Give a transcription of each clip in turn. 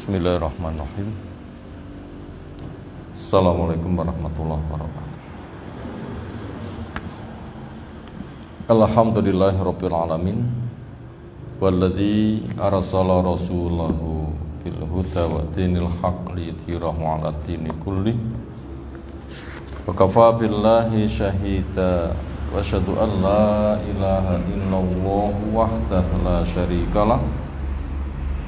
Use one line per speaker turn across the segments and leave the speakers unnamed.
Bismillahirrahmanirrahim. Assalamualaikum warahmatullahi wabarakatuh. Alhamdulillahirabbil alamin. Walladzi arsala rasulahu bil huda wa dinil haqq liyudhhirahu 'ala dini kulli. Wa kafa billahi syahida wa asyhadu an la ilaha illallah wahdahu la syarikalah.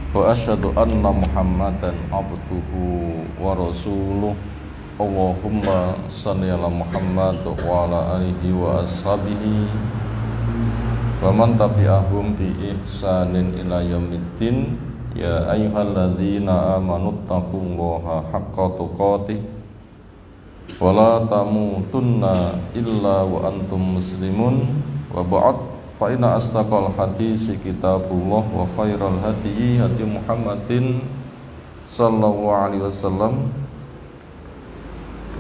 Wa asyhadu anna Muhammadan abduhu wa rasuluh. Allahumma shalli ala Muhammad wa ala alihi wa ashabihi wa man tabi'ahum bi ihsanin ila yaumiddin. Ya ayyuhalladzina amanu taqullaha haqqa tuqatih wa la tamutunna illa wa antum muslimun. Wa ba'd, fa inna astaqal hadisi kitabullah wa khairal hadiyi hadi Muhammadin sallallahu alaihi wasallam.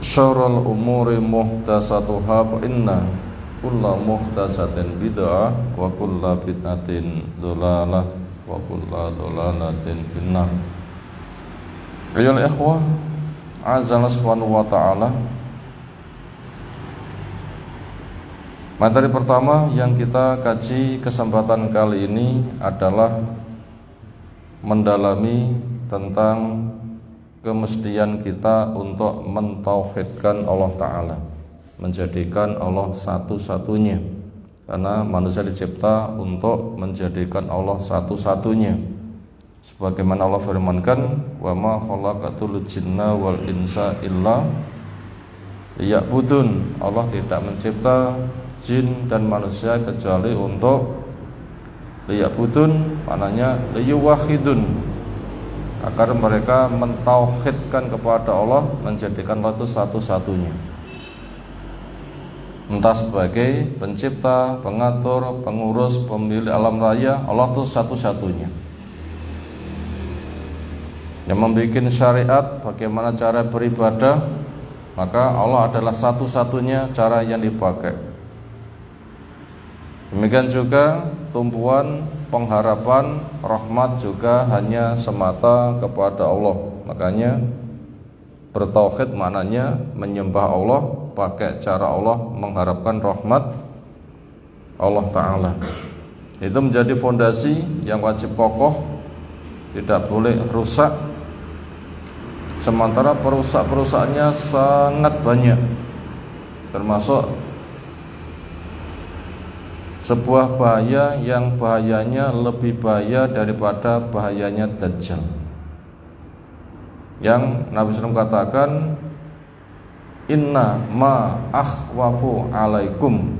Syarrul umuri muhdatsatuha fa inna kulla muhdatsatin bid'ah wa kulla bid'atin dhalalah wa kulla dhalalatin finnar. Ayyuhal ikhwah, azza subhanahu wa ta'ala. Materi pertama yang kita kaji kesempatan kali ini adalah mendalami tentang kemestian kita untuk mentauhidkan Allah Ta'ala, menjadikan Allah satu-satunya, karena manusia dicipta untuk menjadikan Allah satu-satunya, sebagaimana Allah firmankan, wa ma khalaqatul jinna wal insa illa liya'budun. Allah tidak mencipta jin dan manusia kecuali untuk liya'budun, maknanya liyuwahidun, agar mereka mentauhidkan kepada Allah, menjadikan Allah itu satu-satunya, entah sebagai pencipta, pengatur, pengurus, pemilik alam raya. Allah itu satu-satunya yang membuat syariat bagaimana cara beribadah, maka Allah adalah satu-satunya cara yang dipakai. Demikian juga tumpuan pengharapan rahmat juga hanya semata kepada Allah. Makanya bertauhid maknanya menyembah Allah, pakai cara Allah, mengharapkan rahmat Allah Ta'ala. Itu menjadi fondasi yang wajib kokoh, tidak boleh rusak. Sementara perusak-perusaknya sangat banyak, termasuk sebuah bahaya yang bahayanya lebih bahaya daripada bahayanya Dajjal, yang Nabi SAW katakan, inna ma akhwafu alaikum,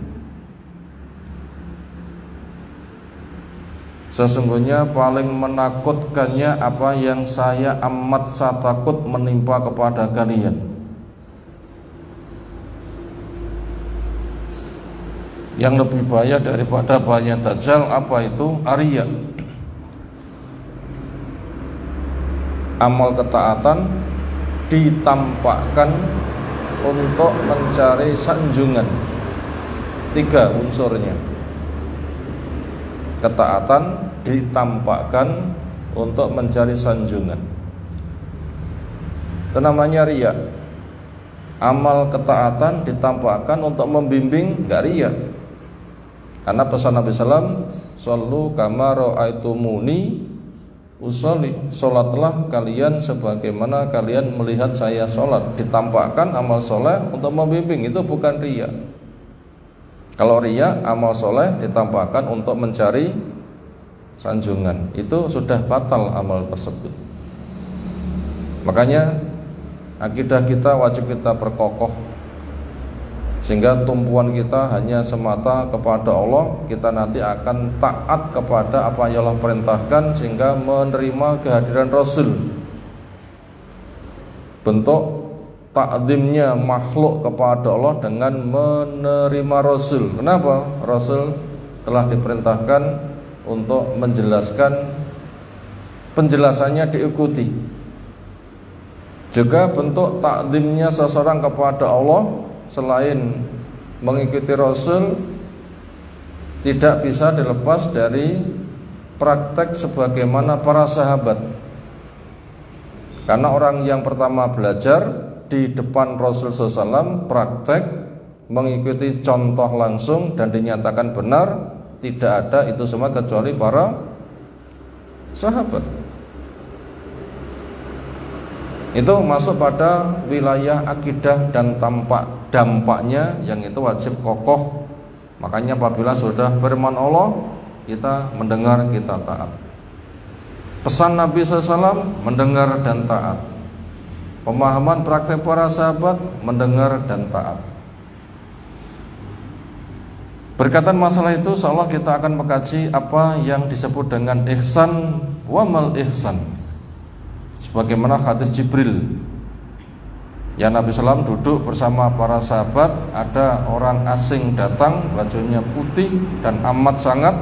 sesungguhnya paling menakutkannya apa yang saya amat takut menimpa kepada kalian. Yang lebih bahaya daripada bahaya Dajjal apa itu? Ariya, amal ketaatan ditampakkan untuk mencari sanjungan. 3 unsurnya. Ketaatan ditampakkan untuk mencari sanjungan, itu namanya riya. Amal ketaatan ditampakkan untuk membimbing, enggak riya. Karena pesan Nabi SAW, shollu kama ra'aitumuni usolli, sholatlah kalian sebagaimana kalian melihat saya sholat. Ditampakkan amal soleh untuk membimbing, itu bukan riya. Kalau riya, amal soleh ditampakkan untuk mencari sanjungan, itu sudah batal amal tersebut. Makanya akidah kita wajib kita perkokoh, sehingga tumpuan kita hanya semata kepada Allah. Kita nanti akan taat kepada apa yang Allah perintahkan, sehingga menerima kehadiran Rasul. Bentuk takzimnya makhluk kepada Allah dengan menerima Rasul. Kenapa? Rasul telah diperintahkan untuk menjelaskan, penjelasannya diikuti. Juga bentuk takzimnya seseorang kepada Allah selain mengikuti Rasul, tidak bisa dilepas dari praktek sebagaimana para sahabat. Karena orang yang pertama belajar di depan Rasul SAW, praktek, mengikuti contoh langsung dan dinyatakan benar, tidak ada itu semua kecuali para sahabat. Itu masuk pada wilayah akidah dan dampaknya yang itu wajib kokoh. Makanya apabila sudah firman Allah, kita mendengar, kita taat. Pesan Nabi SAW, mendengar dan taat. Pemahaman praktek para sahabat, mendengar dan taat. Berkaitan masalah itu, insyaallah kita akan mengkaji apa yang disebut dengan ihsan wa mal ihsan. Sebagaimana hadis Jibril, ya Nabi SAW duduk bersama para sahabat, ada orang asing datang, bajunya putih dan amat sangat,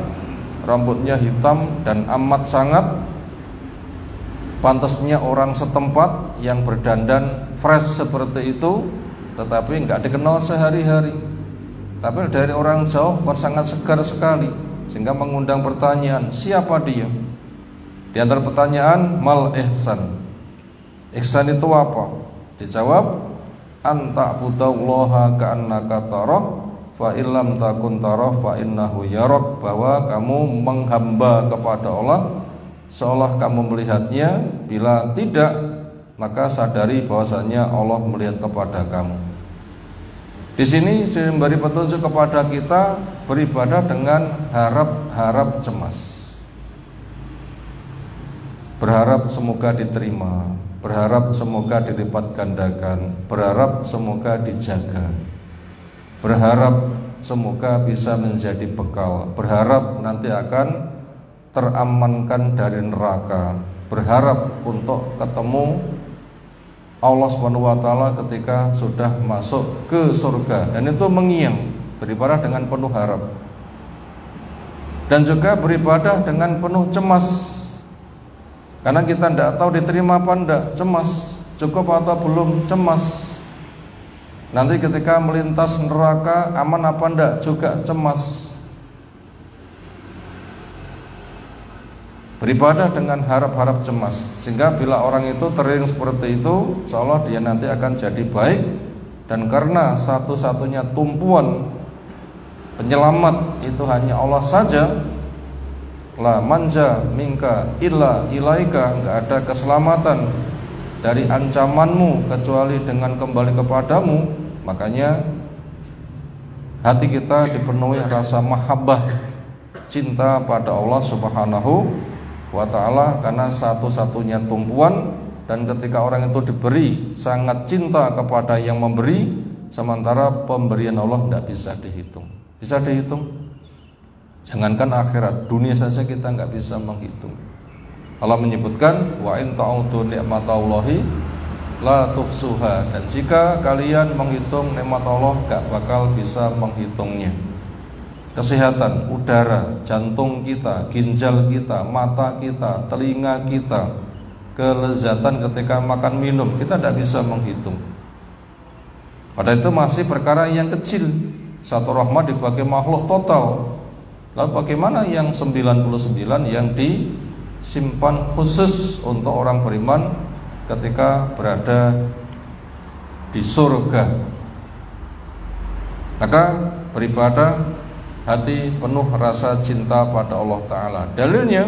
rambutnya hitam dan amat sangat, pantasnya orang setempat yang berdandan fresh seperti itu, tetapi nggak dikenal sehari-hari. Tapi dari orang jauh sangat segar sekali, sehingga mengundang pertanyaan, siapa dia? Di antara pertanyaan, mal ihsan. Ihsan itu apa? Dijawab, anta budallaha ka'annaka tarah fa illam takun tarah fa innahu yarak, bahwa kamu menghamba kepada Allah seolah kamu melihatnya, bila tidak maka sadari bahwasanya Allah melihat kepada kamu. Di sini memberi petunjuk kepada kita beribadah dengan harap-harap cemas. Berharap semoga diterima, berharap semoga dilipat gandakan, berharap semoga dijaga, berharap semoga bisa menjadi bekal, berharap nanti akan teramankan dari neraka, berharap untuk ketemu Allah SWT ketika sudah masuk ke surga, dan itu mengiang, beribadah dengan penuh harap. Dan juga beribadah dengan penuh cemas, karena kita tidak tahu diterima apa tidak, cemas, cukup atau belum, cemas. Nanti ketika melintas neraka aman apa tidak, juga cemas. Beribadah dengan harap-harap cemas, sehingga bila orang itu teriring seperti itu, seolah dia nanti akan jadi baik. Dan karena satu-satunya tumpuan penyelamat itu hanya Allah saja, la manja minka illa ilaika, enggak ada keselamatan dari ancamanmu kecuali dengan kembali kepadamu. Makanya hati kita dipenuhi rasa mahabbah, cinta pada Allah Subhanahu wa ta'ala, karena satu-satunya tumpuan. Dan ketika orang itu diberi, sangat cinta kepada yang memberi, sementara pemberian Allah tidak bisa dihitung. Bisa dihitung? Jangankan akhirat, dunia saja kita nggak bisa menghitung. Allah menyebutkan, wa in ta'udu ni'matallahi la tuhsuha, dan jika kalian menghitung nikmat Allah nggak bakal bisa menghitungnya. Kesehatan, udara, jantung kita, ginjal kita, mata kita, telinga kita, kelezatan ketika makan minum, kita tidak bisa menghitung. Padahal itu masih perkara yang kecil. Satu rahmat dibagi makhluk total. Lalu bagaimana yang 99 yang disimpan khusus untuk orang beriman ketika berada di surga? Maka beribadah hati penuh rasa cinta pada Allah Ta'ala. Dalilnya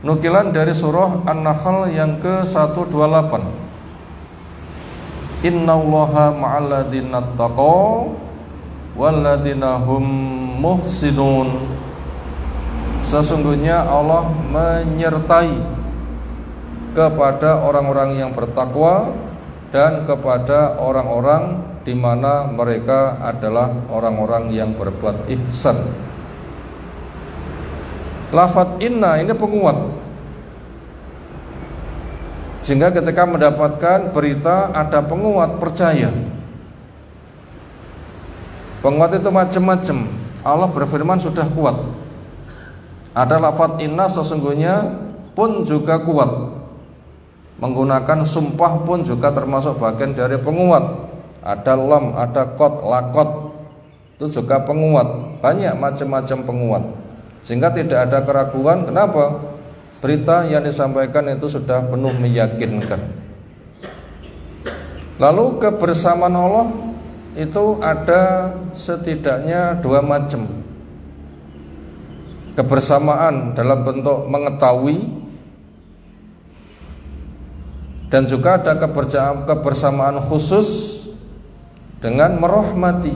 nukilan dari surah An-Nahl yang ke-128. Innallaha ma'alladzina taqaw walladzina hum muhsinun. Sesungguhnya Allah menyertai kepada orang-orang yang bertakwa dan kepada orang-orang di mana mereka adalah orang-orang yang berbuat ihsan. Lafaz inna ini penguat, sehingga ketika mendapatkan berita ada penguat, percaya. Penguat itu macam-macam. Allah berfirman sudah kuat. Ada lafaz inna sesungguhnya pun juga kuat. Menggunakan sumpah pun juga termasuk bagian dari penguat. Ada lam, ada kot, lakot, itu juga penguat. Banyak macam-macam penguat, sehingga tidak ada keraguan. Kenapa? berita yang disampaikan itu sudah penuh meyakinkan. Lalu kebersamaan Allah itu ada setidaknya dua macam. Kebersamaan dalam bentuk mengetahui, dan juga ada kebersamaan khusus dengan merahmati.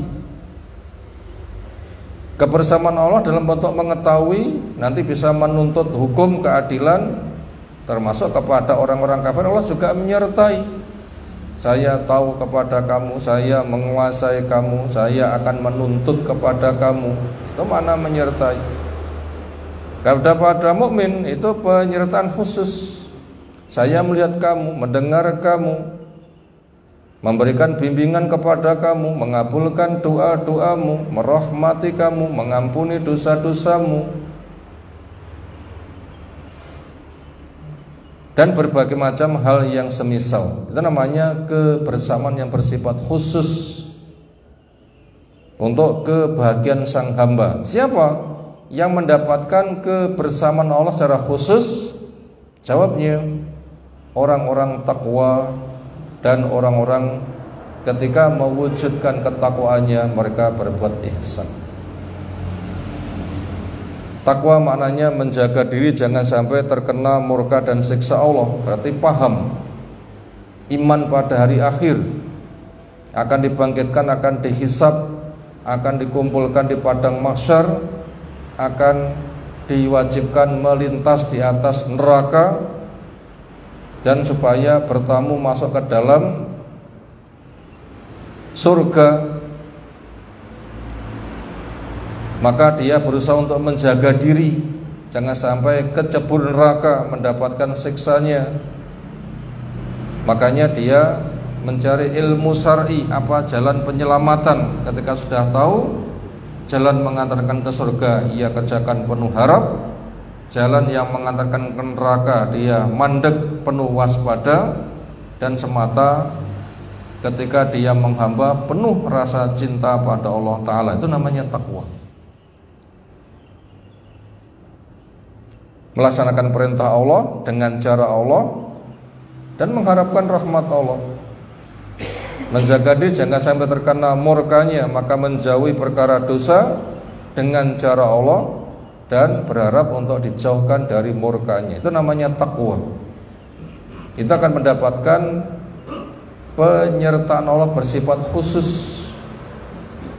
Kebersamaan Allah dalam bentuk mengetahui nanti bisa menuntut hukum keadilan, termasuk kepada orang-orang kafir. Allah juga menyertai. Saya tahu kepada kamu, saya menguasai kamu, saya akan menuntut kepada kamu. Itu mana menyertai. Kepada mukmin itu penyertaan khusus. Saya melihat kamu, mendengar kamu, memberikan bimbingan kepada kamu, mengabulkan doa-doamu, merahmati kamu, mengampuni dosa-dosamu, dan berbagai macam hal yang semisal. Itu namanya kebersamaan yang bersifat khusus untuk kebahagiaan sang hamba. Siapa yang mendapatkan kebersamaan Allah secara khusus? Jawabnya, orang-orang takwa dan orang-orang ketika mewujudkan ketakwaannya mereka berbuat ihsan. Takwa maknanya menjaga diri jangan sampai terkena murka dan siksa Allah. Berarti paham iman pada hari akhir, akan dibangkitkan, akan dihisab, akan dikumpulkan di padang mahsyar, akan diwajibkan melintas di atas neraka, dan supaya bertamu masuk ke dalam surga, maka dia berusaha untuk menjaga diri jangan sampai kecebur neraka, mendapatkan siksanya. Makanya dia mencari ilmu syar'i, apa jalan penyelamatan. Ketika sudah tahu jalan mengantarkan ke surga, ia kerjakan penuh harap. Jalan yang mengantarkan ke neraka, dia mandek penuh waspada. Dan semata ketika dia menghamba penuh rasa cinta pada Allah Ta'ala. Itu namanya takwa. Melaksanakan perintah Allah dengan cara Allah dan mengharapkan rahmat Allah. Menjaga diri jangan sampai terkena murkanya, maka menjauhi perkara dosa dengan cara Allah dan berharap untuk dijauhkan dari murkanya. Itu namanya takwa. Kita akan mendapatkan penyertaan Allah bersifat khusus,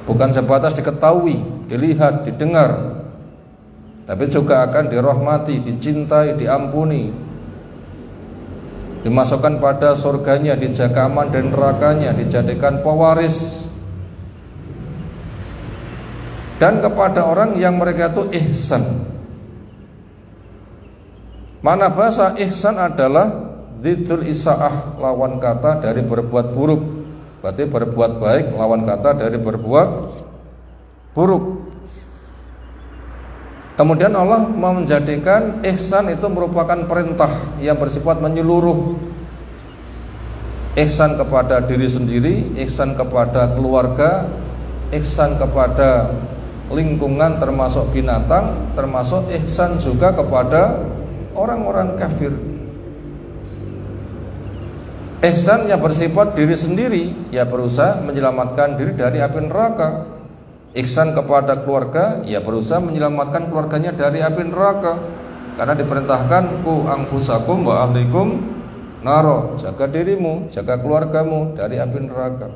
bukan sebatas diketahui, dilihat, didengar, tapi juga akan dirahmati, dicintai, diampuni, dimasukkan pada surganya, dijaga aman dari nerakanya, dijadikan pewaris. Dan kepada orang yang mereka itu ihsan. Mana bahasa ihsan adalah dzul isaah, lawan kata dari berbuat buruk. Berarti berbuat baik lawan kata dari berbuat buruk. Kemudian Allah menjadikan ihsan itu merupakan perintah yang bersifat menyeluruh. Ihsan kepada diri sendiri, ihsan kepada keluarga, ihsan kepada lingkungan termasuk binatang, termasuk ihsan juga kepada orang-orang kafir. Ihsan yang bersifat diri sendiri, ya berusaha menyelamatkan diri dari api neraka. Ihsan kepada keluarga, ya berusaha menyelamatkan keluarganya dari api neraka. Karena diperintahkan ku anfusakum wa ahlikum naro, jaga dirimu, jaga keluargamu dari api neraka.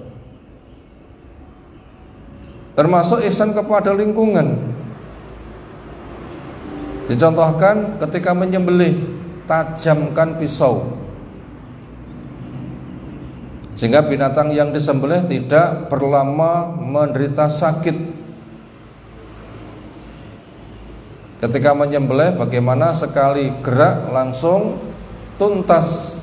Termasuk ihsan kepada lingkungan. Dicontohkan ketika menyembelih, tajamkan pisau sehingga binatang yang disembelih tidak berlama menderita sakit. Ketika menyembelih, bagaimana sekali gerak langsung tuntas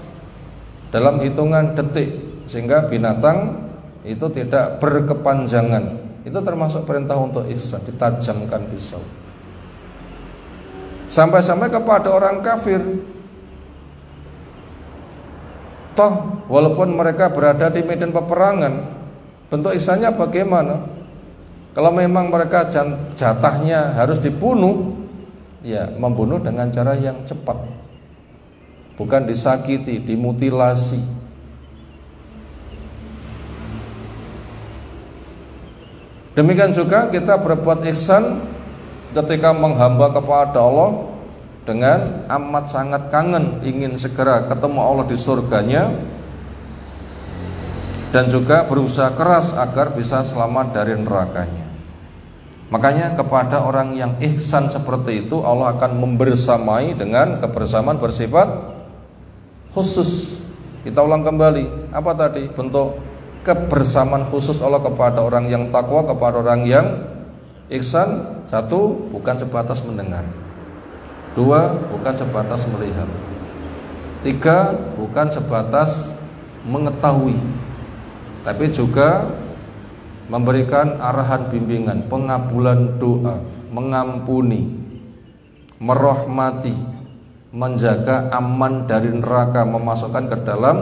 dalam hitungan detik, sehingga binatang itu tidak berkepanjangan. Itu termasuk perintah untuk ihsan, ditajamkan pisau. Sampai-sampai kepada orang kafir, toh walaupun mereka berada di medan peperangan, bentuk ihsannya bagaimana? Kalau memang mereka jatahnya harus dibunuh, ya membunuh dengan cara yang cepat, bukan disakiti, dimutilasi. Demikian juga kita berbuat ihsan ketika menghamba kepada Allah dengan amat sangat kangen ingin segera ketemu Allah di surganya, dan juga berusaha keras agar bisa selamat dari nerakanya. Makanya kepada orang yang ihsan seperti itu Allah akan membersamai dengan kebersamaan bersifat khusus. Kita ulang kembali, apa tadi bentuk kebersamaan khusus Allah kepada orang yang takwa, kepada orang yang ihsan? Satu, bukan sebatas mendengar. Dua, bukan sebatas melihat. Tiga, bukan sebatas mengetahui, tapi juga memberikan arahan bimbingan, pengabulan doa, mengampuni, merahmati, menjaga aman dari neraka, memasukkan ke dalam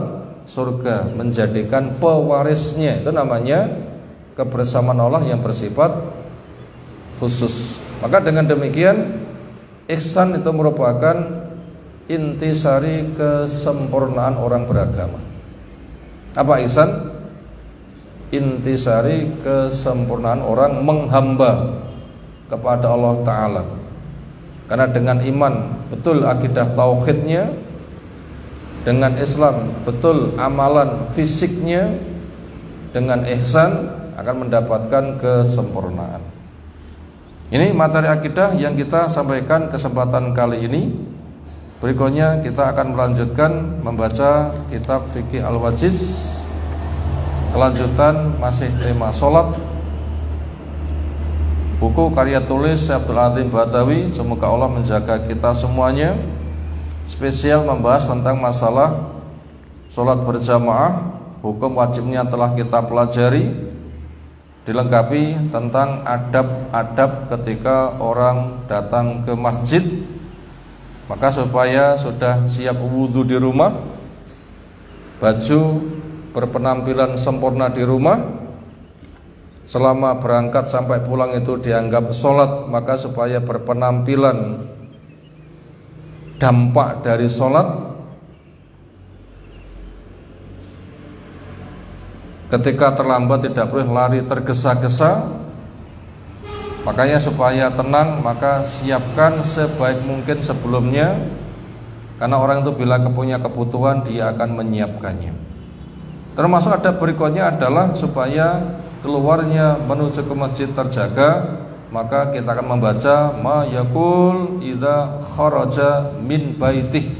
surga, menjadikan pewarisnya. Itu namanya kebersamaan Allah yang bersifat khusus. Maka dengan demikian ihsan itu merupakan intisari kesempurnaan orang beragama. Apa ihsan? Intisari kesempurnaan orang menghamba kepada Allah Ta'ala. Karena dengan iman betul akidah tauhidnya, dengan Islam betul amalan fisiknya, dengan ihsan akan mendapatkan kesempurnaan. Ini materi akidah yang kita sampaikan kesempatan kali ini. Berikutnya kita akan melanjutkan membaca kitab Fikih Al-Wajiz. Kelanjutan masih tema sholat, buku karya tulis Syekh Abdul Azim Badawi. Semoga Allah menjaga kita semuanya. Spesial membahas tentang masalah sholat berjamaah, hukum wajibnya telah kita pelajari. Dilengkapi tentang adab-adab ketika orang datang ke masjid. Maka supaya sudah siap wudhu di rumah, baju berpenampilan sempurna di rumah, selama berangkat sampai pulang itu dianggap sholat, maka supaya berpenampilan dampak dari sholat. Ketika terlambat tidak boleh lari tergesa-gesa. Makanya supaya tenang, maka siapkan sebaik mungkin sebelumnya, karena orang itu bila punya kebutuhan dia akan menyiapkannya. Termasuk ada berikutnya adalah supaya keluarnya menuju ke masjid terjaga. Maka kita akan membaca ma yaqul idza kharaja min baitih,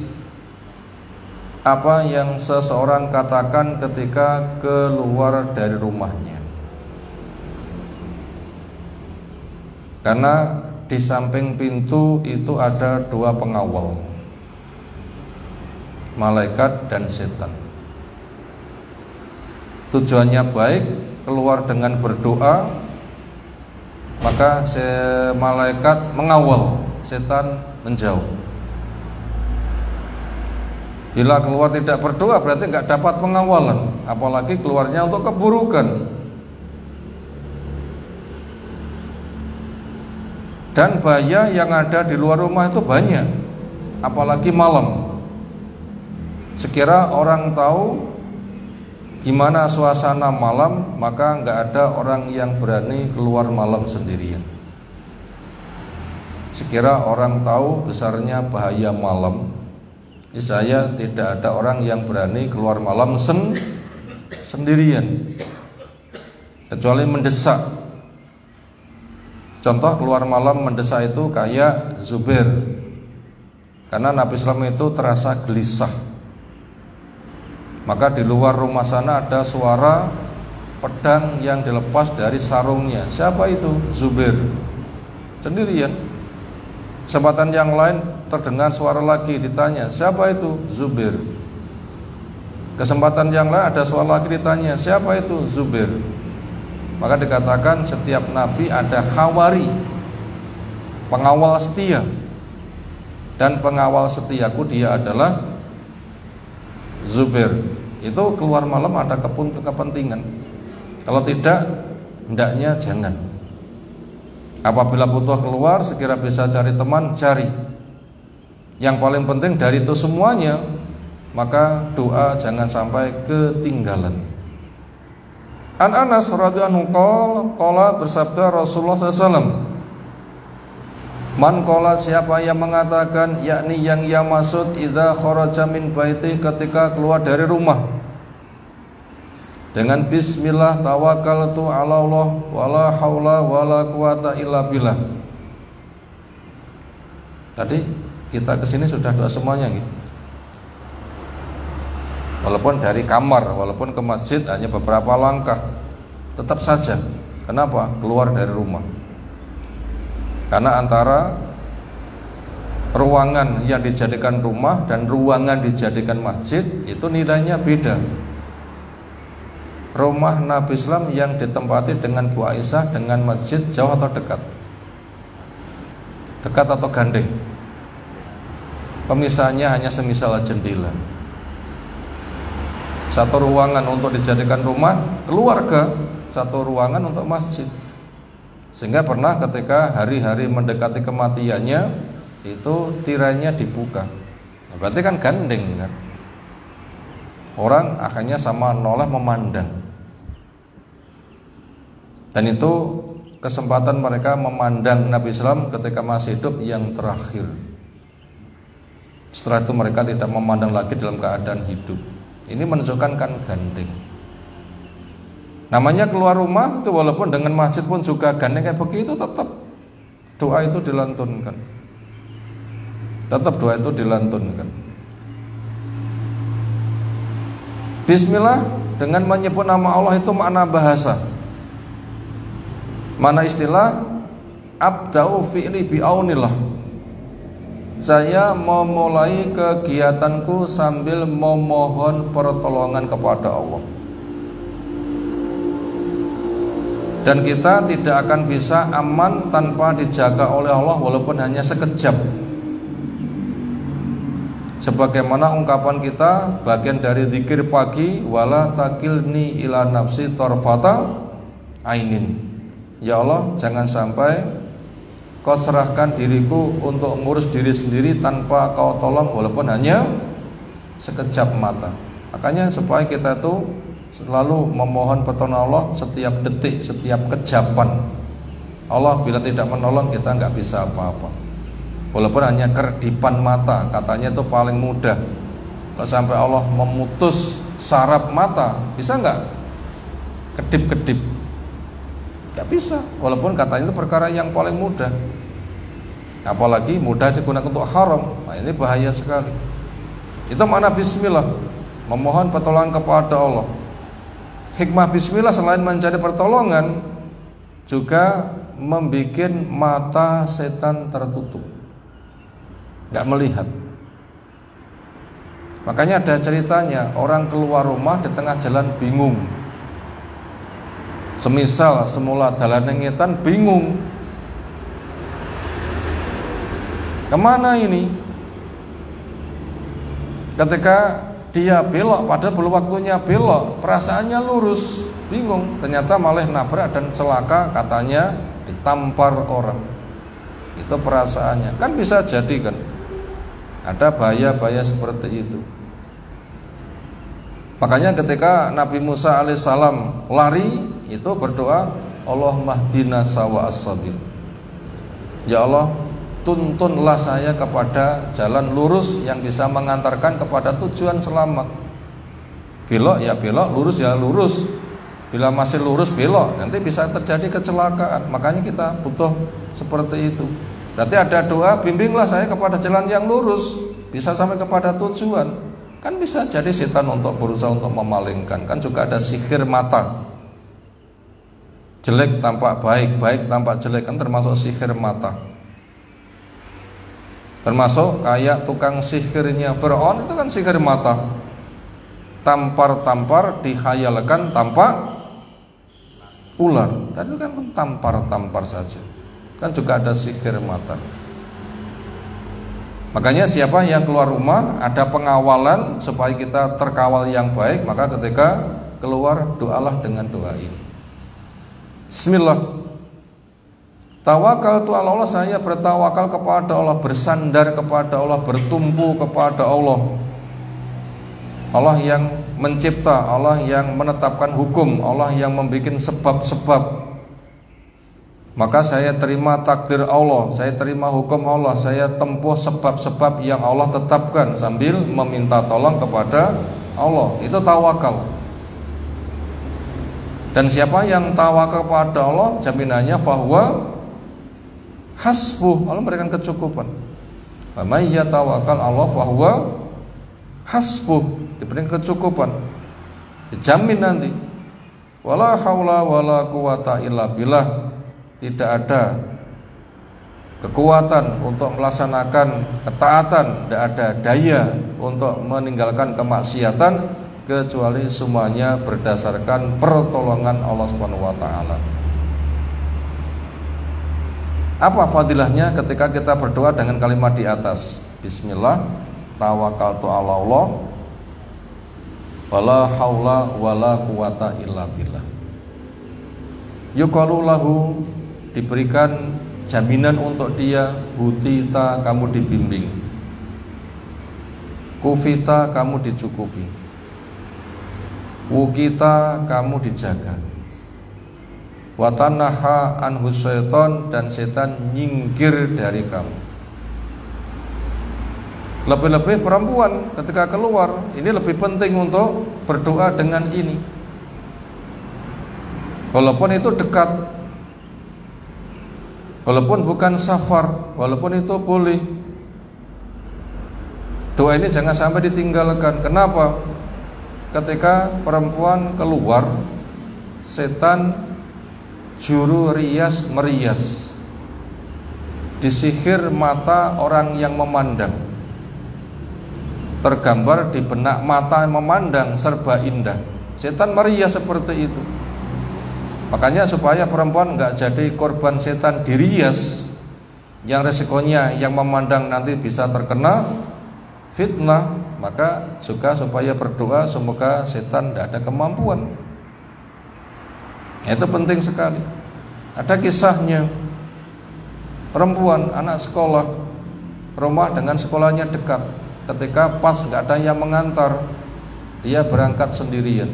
apa yang seseorang katakan ketika keluar dari rumahnya. Karena di samping pintu itu ada dua pengawal, malaikat dan setan. Tujuannya baik, keluar dengan berdoa, maka malaikat mengawal, setan menjauh. Bila keluar tidak berdoa berarti nggak dapat pengawalan, apalagi keluarnya untuk keburukan. Dan bahaya yang ada di luar rumah itu banyak, apalagi malam. Sekira orang tahu gimana suasana malam, maka nggak ada orang yang berani keluar malam sendirian. Sekira orang tahu besarnya bahaya malam, saya tidak ada orang yang berani keluar malam sendirian, kecuali mendesak. Contoh keluar malam mendesak itu kayak Zubair, karena Nabi Islam itu terasa gelisah. Maka di luar rumah sana ada suara pedang yang dilepas dari sarungnya. Siapa itu? Zubair, sendirian. Kesempatan yang lain terdengar suara lagi, ditanya siapa itu? Zubair. Kesempatan yang lain ada suara lagi, ditanya siapa itu? Zubair. Maka dikatakan setiap nabi ada khawari, pengawal setia. Dan pengawal setiaku dia adalah Zubair. Itu keluar malam ada kepentingan. Kalau tidak, hendaknya jangan. Apabila butuh keluar, sekira bisa cari teman, cari. Yang paling penting dari itu semuanya, maka doa jangan sampai ketinggalan. An Anas radhiyallahu anhu qala bersabda Rasulullah SAW, man qala, siapa yang mengatakan, yakni yang ia maksud, idza kharaja min baiti, ketika keluar dari rumah, dengan bismillah tawakkaltu ala Allah wala haula wala quwata illa billah. Tadi kita kesini sudah doa semuanya gitu. Walaupun dari kamar, walaupun ke masjid hanya beberapa langkah, tetap saja. Kenapa? Keluar dari rumah. Karena antara ruangan yang dijadikan rumah dan ruangan dijadikan masjid itu nilainya beda. Rumah Nabi Islam yang ditempati dengan Bu Aisyah dengan masjid jauh atau dekat? Dekat atau gandeng? Pemisahnya hanya semisal jendela. Satu ruangan untuk dijadikan rumah keluarga, satu ruangan untuk masjid. Sehingga pernah ketika hari-hari mendekati kematiannya, itu tirainya dibuka. Nah, berarti kan gandeng kan? Orang akhirnya sama noleh memandang. Dan itu kesempatan mereka memandang Nabi Islam ketika masih hidup yang terakhir. Setelah itu mereka tidak memandang lagi dalam keadaan hidup. Ini menunjukkan kan gandeng. Namanya keluar rumah itu walaupun dengan masjid pun juga gandeng kayak begitu, tetap doa itu dilantunkan. Tetap doa itu dilantunkan. Bismillah dengan menyebut nama Allah itu makna bahasa. Mana istilah abda'u fi'li bi'aunillah. Saya memulai kegiatanku sambil memohon pertolongan kepada Allah. Dan kita tidak akan bisa aman tanpa dijaga oleh Allah walaupun hanya sekejap. Sebagaimana ungkapan kita bagian dari zikir pagi, wala takilni ila nafsi tarfata ainin. Ya Allah, jangan sampai Kau serahkan diriku untuk ngurus diri sendiri tanpa Kau tolong walaupun hanya sekejap mata. Makanya supaya kita itu selalu memohon pertolongan Allah setiap detik, setiap kejapan. Allah bila tidak menolong kita nggak bisa apa-apa. Walaupun hanya kerdipan mata, katanya itu paling mudah. Kalau sampai Allah memutus saraf mata, bisa nggak? Kedip-kedip, nggak bisa. Walaupun katanya itu perkara yang paling mudah. Apalagi mudah digunakan untuk haram. Nah, ini bahaya sekali. Itu makna bismillah, memohon pertolongan kepada Allah. Hikmah bismillah selain mencari pertolongan, juga membuat mata setan tertutup, nggak melihat. Makanya ada ceritanya, orang keluar rumah di tengah jalan bingung. Semisal semula dalan ngetan bingung, kemana ini? Ketika dia belok, padahal belum waktunya belok, perasaannya lurus, bingung, ternyata malah nabrak dan celaka, katanya ditampar orang. Itu perasaannya, kan bisa jadi kan, ada bahaya-bahaya seperti itu. Makanya ketika Nabi Musa alaihissalam lari, itu berdoa, Allahumma hdina sawa as-sabil. Ya Allah, tuntunlah saya kepada jalan lurus yang bisa mengantarkan kepada tujuan selamat. Belok ya belok, lurus ya lurus. Bila masih lurus belok, nanti bisa terjadi kecelakaan. Makanya kita butuh seperti itu. Berarti ada doa, bimbinglah saya kepada jalan yang lurus, bisa sampai kepada tujuan. Kan bisa jadi setan untuk berusaha untuk memalingkan. Kan juga ada sihir mata, jelek tampak baik, baik tampak jelek, kan termasuk sihir mata. Termasuk kayak tukang sihirnya Fir'aun, itu kan sihir mata. Tampar-tampar dihayalkan tampak ular, dan itu kan tampar-tampar saja. Kan juga ada sihir mata. Makanya siapa yang keluar rumah ada pengawalan supaya kita terkawal yang baik, maka ketika keluar doalah dengan doa ini. Bismillah. Tawakaltu ala Allah, saya bertawakal kepada Allah, bersandar kepada Allah, bertumpu kepada Allah. Allah yang mencipta, Allah yang menetapkan hukum, Allah yang membuat sebab-sebab. Maka saya terima takdir Allah, saya terima hukum Allah, saya tempuh sebab-sebab yang Allah tetapkan sambil meminta tolong kepada Allah. Itu tawakal. Dan siapa yang tawakal kepada Allah, jaminannya fahuwa hasbuh, Allah memberikan kecukupan. Wa may yatawakkal Allah fahuwa hasbuh, diberikan kecukupan, dijamin nanti. Wala haula wala quwata illa billah, tidak ada kekuatan untuk melaksanakan ketaatan, tidak ada daya untuk meninggalkan kemaksiatan, kecuali semuanya berdasarkan pertolongan Allah Subhanahu wa taala. Apa fadilahnya ketika kita berdoa dengan kalimat di atas? Bismillah, tawakkaltu ala Allah, wala haula wala quwata illa billah. Yuqalu lahu, diberikan jaminan untuk dia, hutita, kamu dibimbing, kufita, kamu dicukupi, wukita, kamu dijaga, watanaha anhu syaiton, dan setan nyingkir dari kamu. Lebih-lebih perempuan ketika keluar, ini lebih penting untuk berdoa dengan ini. Walaupun itu dekat, walaupun bukan safar, walaupun itu boleh, doa ini jangan sampai ditinggalkan. Kenapa? Ketika perempuan keluar, setan juru rias merias, disihir mata orang yang memandang, tergambar di benak mata yang memandang serba indah. Setan merias seperti itu. Makanya supaya perempuan nggak jadi korban setan dirias, yang resikonya yang memandang nanti bisa terkena fitnah, maka juga supaya berdoa semoga setan tidak ada kemampuan. Itu penting sekali. Ada kisahnya, perempuan anak sekolah, rumah dengan sekolahnya dekat. Ketika pas nggak ada yang mengantar, dia berangkat sendirian.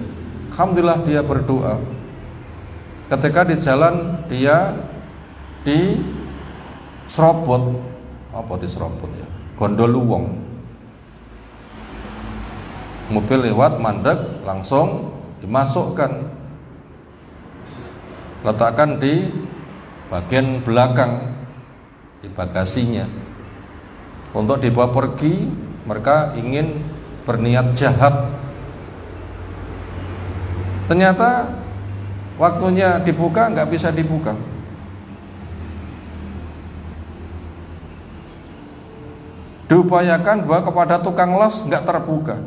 Alhamdulillah dia berdoa. Ketika di jalan dia diserobot, apa diserobot ya? Gondoluwong. Mobil lewat mandek, langsung dimasukkan, letakkan di bagian belakang di bagasinya untuk dibawa pergi. Mereka ingin berniat jahat. Ternyata waktunya dibuka nggak bisa dibuka. Diupayakan bawa kepada tukang las, nggak terbuka.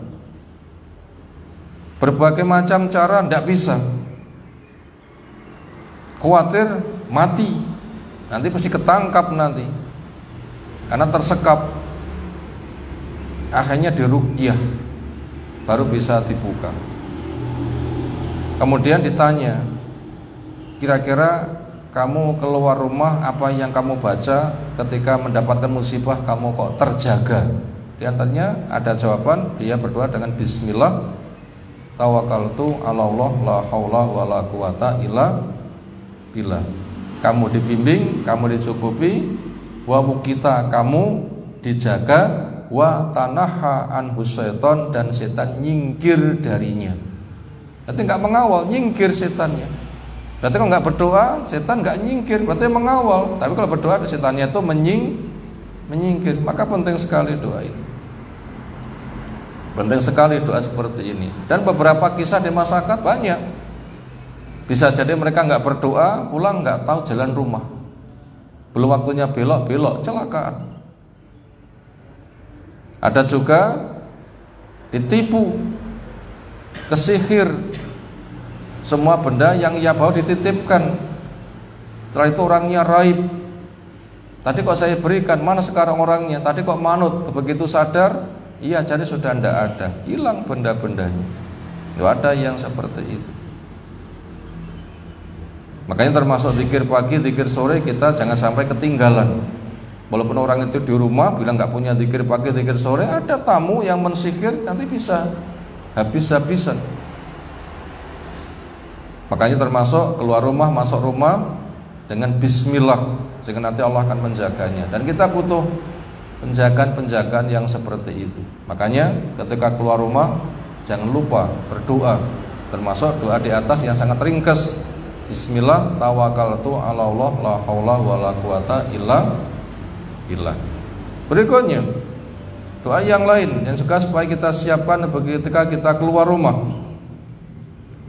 Berbagai macam cara nggak bisa. Khawatir mati, nanti pasti ketangkap nanti, karena tersekap. Akhirnya diruqyah, baru bisa dibuka. Kemudian ditanya, kira-kira kamu keluar rumah, apa yang kamu baca ketika mendapatkan musibah kamu kok terjaga? Di antaranya ada jawaban, dia berdoa dengan bismillah, tawakkaltu ala Allah, la haula wala quwata illa billah. Kamu dibimbing, kamu dicukupi, wa mukita, kamu dijaga, wa tanaha anhu syaiton, dan setan nyingkir darinya. Berarti nggak mengawal, nyingkir setannya. Berarti kalau nggak berdoa, setan nggak nyingkir, berarti mengawal. Tapi kalau berdoa, setannya itu menyingkir. Maka penting sekali doa ini. Penting sekali doa seperti ini. Dan beberapa kisah di masyarakat banyak. Bisa jadi mereka nggak berdoa, pulang nggak tahu jalan rumah. Belum waktunya belok, celakaan. Ada juga ditipu, kesihir, semua benda yang ia bawa dititipkan. Setelah itu orangnya raib. Tadi kok saya berikan, mana sekarang orangnya? Tadi kok manut, begitu sadar, iya jadi sudah tidak ada, hilang benda-bendanya. Itu ada yang seperti itu. Makanya termasuk zikir pagi, zikir sore kita jangan sampai ketinggalan. Walaupun orang itu di rumah bilang nggak punya zikir pagi, zikir sore, ada tamu yang mensihir nanti bisa habis-habisan. Makanya termasuk keluar rumah, masuk rumah dengan bismillah, sehingga nanti Allah akan menjaganya. Dan kita butuh penjagaan yang seperti itu. Makanya ketika keluar rumah jangan lupa berdoa, termasuk doa di atas yang sangat ringkas. Bismillah tawakkaltu ala Allah la haula wala quwata illa billah. Berikutnya doa yang lain yang juga supaya kita siapkan ketika kita keluar rumah.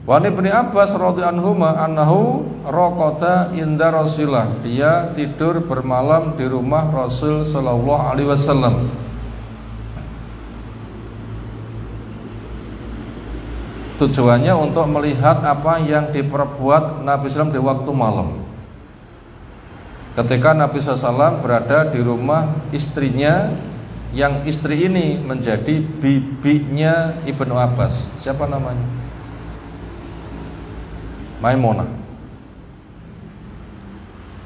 Wa Ibnu Abbas radhiyallahu anhuma annahu raqata inda Rasulillah. Dia tidur bermalam di rumah Rasul sallallahu alaihi wasallam. Tujuannya untuk melihat apa yang diperbuat Nabi SAW di waktu malam. Ketika Nabi SAW berada di rumah istrinya, yang istri ini menjadi bibinya Ibnu Abbas. Siapa namanya? Maimunah.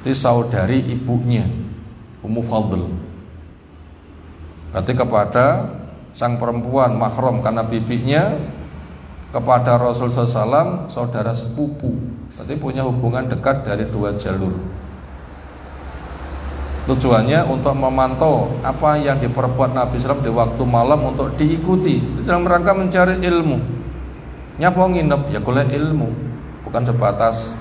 Itu saudari ibunya Ummu Fadl. Berarti kepada sang perempuan mahram karena bibinya, kepada Rasul SAW saudara sepupu. Berarti punya hubungan dekat dari dua jalur. Tujuannya untuk memantau apa yang diperbuat Nabi SAW di waktu malam untuk diikuti dalam rangka mencari ilmu. Nyapa nginep ya golek ilmu, bukan sebatas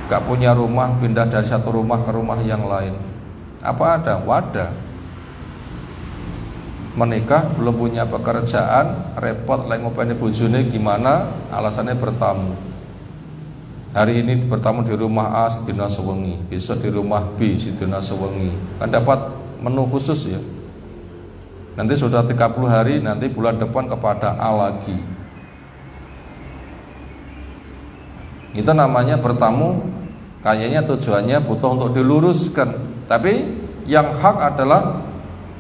gak punya rumah pindah dari satu rumah ke rumah yang lain. Apa ada? Wadah. Menikah belum punya pekerjaan, repot lagi ngopeni bojone gimana, alasannya bertamu. Hari ini bertamu di rumah A sedina sewengi, besok di rumah B sedina sewengi. Kan dapat menu khusus ya. Nanti sudah 30 hari, nanti bulan depan kepada A lagi. Itu namanya bertamu, kayaknya tujuannya butuh untuk diluruskan. Tapi yang hak adalah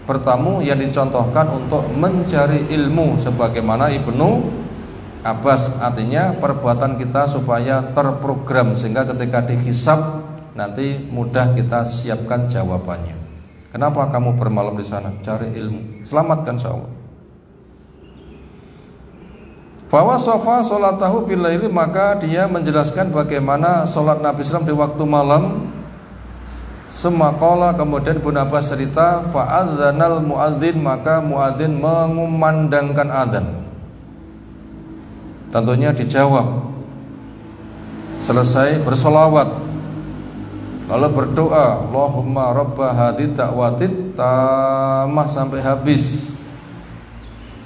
bertamu yang dicontohkan untuk mencari ilmu sebagaimana Ibnu Abbas. Artinya perbuatan kita supaya terprogram sehingga ketika dihisab nanti mudah kita siapkan jawabannya. Kenapa kamu bermalam di sana? Cari ilmu. Selamatkan insyaallah. Bahwa sofa solatahu bilaili, maka dia menjelaskan bagaimana solat Nabi SAW di waktu malam. Semakola, kemudian Ibnu Abbas cerita, fa'adzanal muadzin, maka muadzin mengumandangkan adzan. Tentunya dijawab. Selesai bersolawat, lalu berdoa, Allahumma rabba hadhi da'watit tamah sampai habis.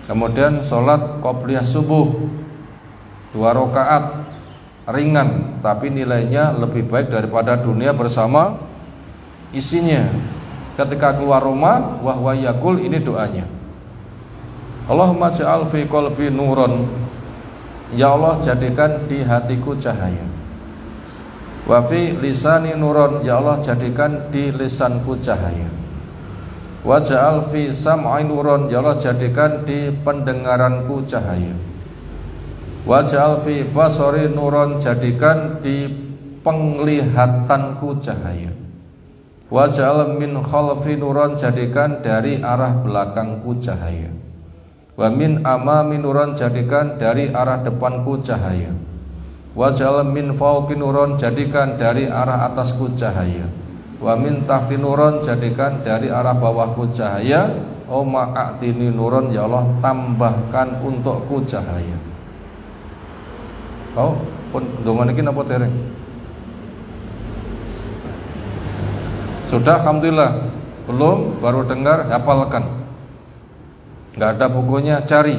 Kemudian sholat qobliyah subuh 2 rakaat ringan, tapi nilainya lebih baik daripada dunia bersama isinya. Ketika keluar rumah, wahwa yakul, ini doanya, Allahumma ja'al fi qalbi nuron, ya Allah jadikan di hatiku cahaya. Wa fi lisani nuron, ya Allah jadikan di lisanku cahaya. Wa ja'al fi sam'i nuron, ya Allah jadikan di pendengaranku cahaya. Wa ja'al fi basari nuron, jadikan di penglihatanku cahaya. Wa ja'al min khalfi nuron, jadikan dari arah belakangku cahaya. Wa min amami nuron, jadikan dari arah depanku cahaya. Wa ja'al min fawqi nuron, jadikan dari arah atasku cahaya. Wa min tahti nuron, jadikan dari arah bawahku cahaya. O ma'atini nuron, ya Allah tambahkan untukku cahaya. Oh, pun dongan iki napa dereng? Sudah, alhamdulillah. Belum, baru dengar, hafalkan. Nggak ada bukunya, cari.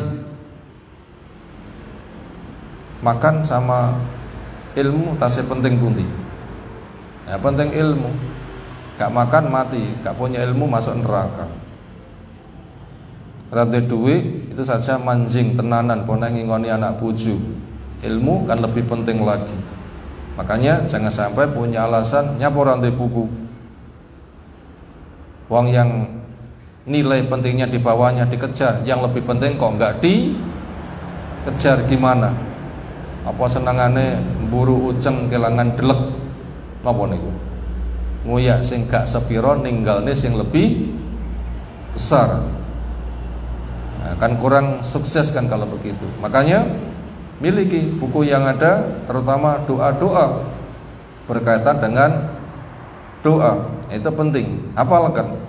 Makan sama ilmu tasih penting pundi. Ya, penting ilmu. Gak makan mati, gak punya ilmu masuk neraka. Rada duit itu saja manjing tenanan, poneng ngingoni anak bojo. Ilmu kan lebih penting lagi. Makanya jangan sampai punya alasan nyapa rada buku. Wong yang nilai pentingnya di bawahnya dikejar, yang lebih penting kok nggak dikejar, gimana? Apa senengane mburu uceng kelangan delek. Napa niku? Nguyak sing gak sepiro ninggalne sing lebih besar. Nah, kan kurang sukses kan kalau begitu. Makanya miliki buku yang ada, terutama doa-doa berkaitan dengan doa. Itu penting, hafalkan.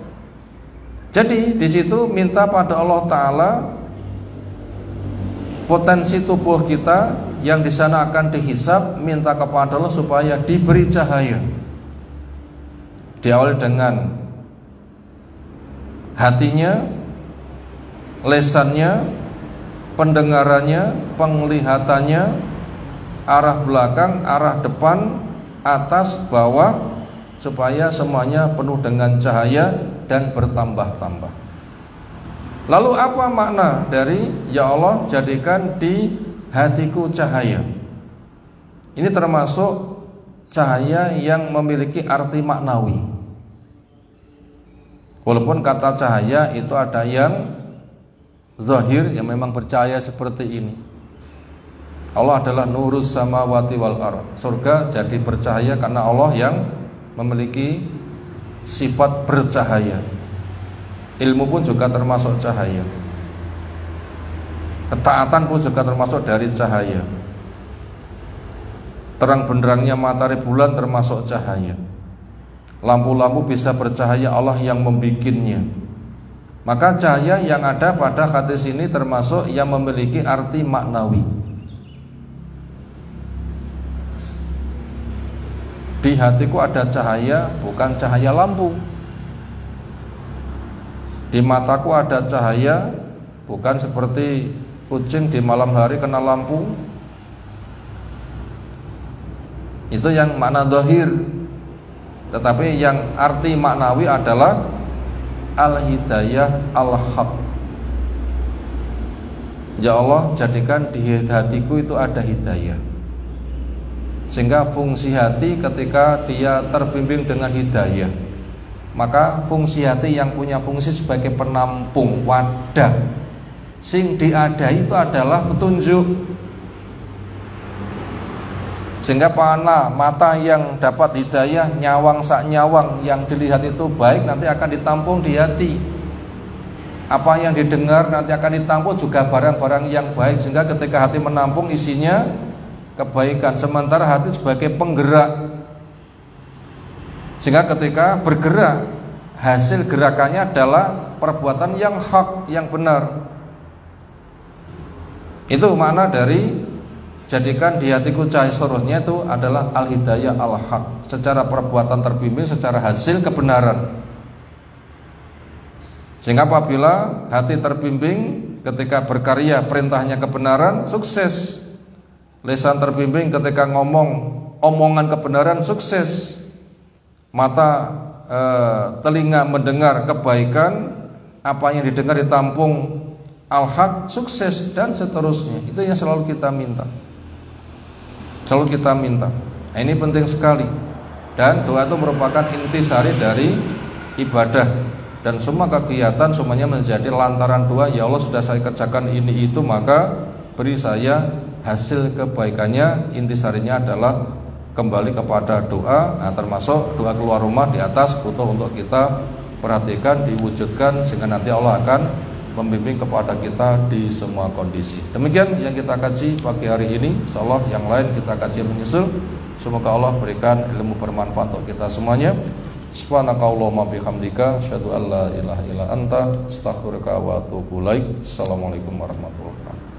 Jadi di situ minta pada Allah Ta'ala potensi tubuh kita yang di sana akan dihisab, minta kepada Allah supaya diberi cahaya. Diawali dengan hatinya, lesannya, pendengarannya, penglihatannya, arah belakang, arah depan, atas, bawah, supaya semuanya penuh dengan cahaya dan bertambah-tambah. Lalu apa makna dari ya Allah jadikan di hatiku cahaya? Ini termasuk cahaya yang memiliki arti maknawi. Walaupun kata cahaya itu ada yang zahir, yang memang bercahaya seperti ini. Allah adalah nurus samawati wal ardh. Surga jadi bercahaya karena Allah yang memiliki sifat bercahaya. Ilmu pun juga termasuk cahaya. Ketaatan pun juga termasuk dari cahaya. Terang benderangnya matahari bulan termasuk cahaya. Lampu-lampu bisa bercahaya, Allah yang membikinnya. Maka cahaya yang ada pada hadis ini termasuk yang memiliki arti maknawi. Di hatiku ada cahaya, bukan cahaya lampu. Di mataku ada cahaya, bukan seperti kucing di malam hari kena lampu. Itu yang makna zahir. Tetapi yang arti maknawi adalah al-hidayah al-haq. Ya Allah jadikan di hatiku itu ada hidayah, sehingga fungsi hati ketika dia terbimbing dengan hidayah, maka fungsi hati yang punya fungsi sebagai penampung, wadah, sing diadai itu adalah petunjuk. Sehingga panah mata yang dapat hidayah, nyawang sak nyawang yang dilihat itu baik, nanti akan ditampung di hati. Apa yang didengar nanti akan ditampung juga barang-barang yang baik, sehingga ketika hati menampung isinya kebaikan. Sementara hati sebagai penggerak, sehingga ketika bergerak hasil gerakannya adalah perbuatan yang hak, yang benar. Itu makna dari jadikan di hatiku cahaya, seterusnya itu adalah al-hidayah al-haq, secara perbuatan terbimbing, secara hasil kebenaran. Sehingga apabila hati terbimbing ketika berkarya perintahnya kebenaran, sukses. Lisan terbimbing ketika ngomong omongan kebenaran, sukses. Mata telinga mendengar kebaikan, apa yang didengar ditampung al-haq, sukses, dan seterusnya. Itu yang selalu kita minta. Selalu kita minta. Nah, ini penting sekali. Dan doa itu merupakan intisari dari ibadah. Dan semua kegiatan semuanya menjadi lantaran doa. Ya Allah sudah saya kerjakan ini itu, maka beri saya hasil kebaikannya. Intisarinya adalah kembali kepada doa. Nah, termasuk doa keluar rumah di atas butuh untuk kita perhatikan, diwujudkan, sehingga nanti Allah akan membimbing kepada kita di semua kondisi. Demikian yang kita kaji pagi hari ini. Insyaallah yang lain kita kaji menyusul. Semoga Allah berikan ilmu bermanfaat untuk kita semuanya. Subhanakallahumma bihamdika asyhadu an la ilaha illa anta astaghfiruka wa atubu ilaik. Assalamualaikum warahmatullahi wabarakatuh.